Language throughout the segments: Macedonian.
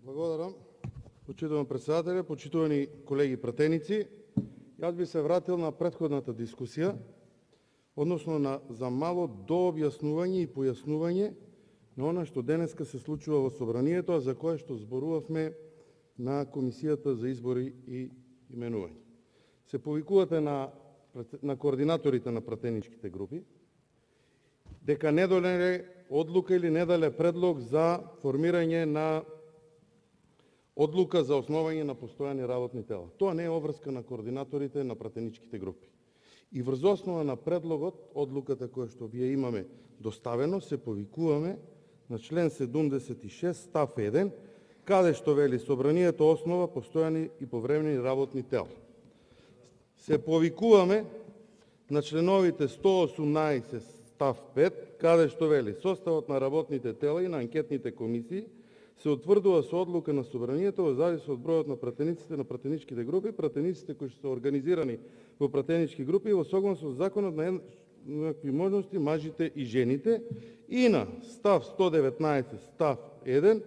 Благодарам. Почитувам председателя, почитувани колеги пратеници. Аз би се вратил на предходната дискусия, односно за мало дообјаснување и појаснување на она што денеска се случува во собранието, а за кое што зборувавме на Комисијата за избори и именување. Се повикувате на координаторите на пратеничките групи дека не донеле одлука или не дале предлог за формирање на одлука за основање на постојани работни тела. Тоа не е обврска на координаторите на пратеничките групи. И врз основа на предлогот, одлуката која што вие имаме доставено, се повикуваме на член 76 став 1, каде што вели собранието основа постојани и повремени работни тела. Се повикуваме на членовите 118 став 5, каде што вели составот на работните тела и на анкетните комисии се утврдува со одлука на собранието во зависност од бројот на пратениците на пратеничките групи, пратениците кои се организирани во пратенички групи во согласно со законот на еднакви можности мажите и жените, и на став 119 став 1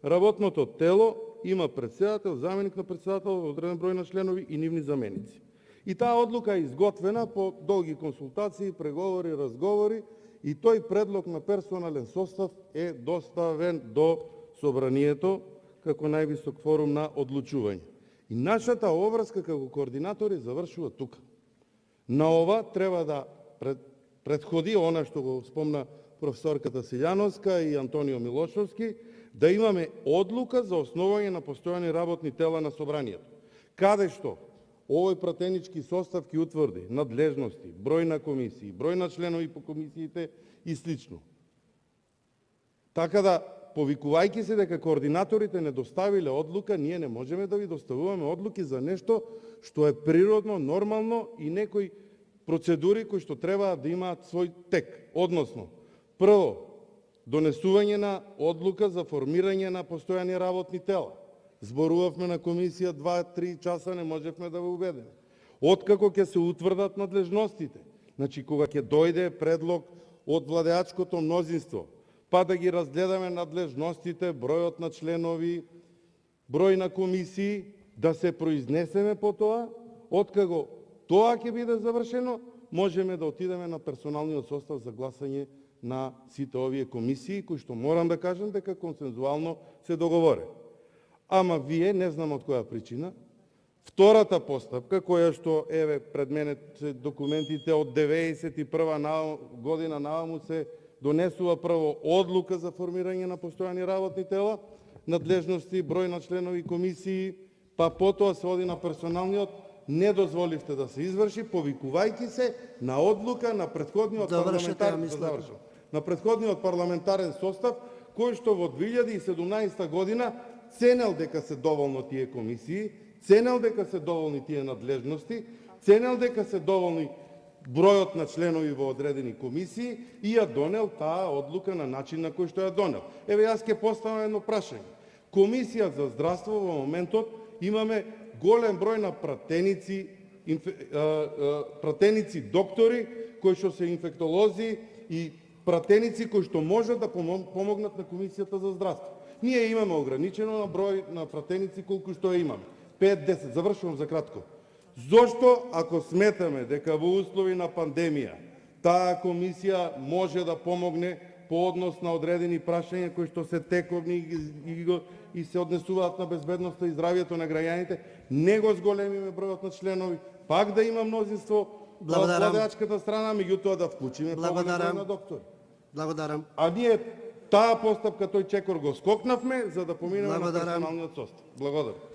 работното тело има председател, заменик на председател, одреден број на членови и нивни заменици. И таа одлука е изготвена по долги консултации, преговори, разговори и тој предлог на персонален состав е доставен до собранието како највисок форум на одлучување. И нашата обврска како координатори завршува тука. На ова треба да предходи она што го спомна професорката Силјановска и Антонио Милошовски, да имаме одлука за основање на постојани работни тела на собранието, каде што овој пратенички состав ќе утврди надлежности, број на комисии, број на членови по комисиите и слично. Така да, повикувајќи се дека координаторите не доставиле одлука, ние не можеме да ви доставуваме одлуки за нешто што е природно, нормално и некои процедури кои што треба да имаат свој тек. Односно, прво, донесување на одлука за формирање на постојани работни тела. Зборувавме на комисија 2-3 часа, не можевме да го уведеме. Откако ќе се утврдат надлежностите, значи кога ќе дојде предлог од владеачкото мнозинство, па да ги разгледаме надлежностите, бројот на членови, број на комисии, да се произнесеме по тоа, откако тоа ќе биде завршено, можеме да отидеме на персоналниот состав за гласање на сите овие комисии, кои што морам да кажам дека консензуално се договорени. Ама вие, не знам од која причина, втората постапка, која што, еве, пред мене се документите од 1991 година наваму се донесува прво одлука за формирање на постојани работни тела, надлежности, број на членови комисии, па потоа се оди на персоналниот, не дозволивте да се изврши, повикувајќи се на одлука на претходниот парламентарен состав, кој што во 2017 година ценел дека се доволно тие комисии, ценел дека се доволни тие надлежности, ценел дека се доволни бројот на членови во одредени комисии и ја донел таа одлука на начин на кој што ја донел. Еве, јас ќе поставам едно прашање. Комисија за здравство во моментот имаме голем број на пратеници доктори, кои што се инфектолози и пратеници кои што можат да помогнат на Комисијата за здравство. Ние имаме ограничено на број на пратеници колку што ја имаме. 5-10, завршувам за кратко. Зошто, ако сметаме дека во услови на пандемија таа комисија може да помогне по однос на одредени прашања кои што се тековни и се однесуваат на безбедноста и здравието на граѓаните, не го зголемиме бројот на членови, пак да има мнозинство од владеачката страна, меѓутоа да вклучиме повеќе број на доктори. Благодарам. А ние таа постапка, тој чекор го скокнавме за да поминеме на персоналниот состав. Благодарам.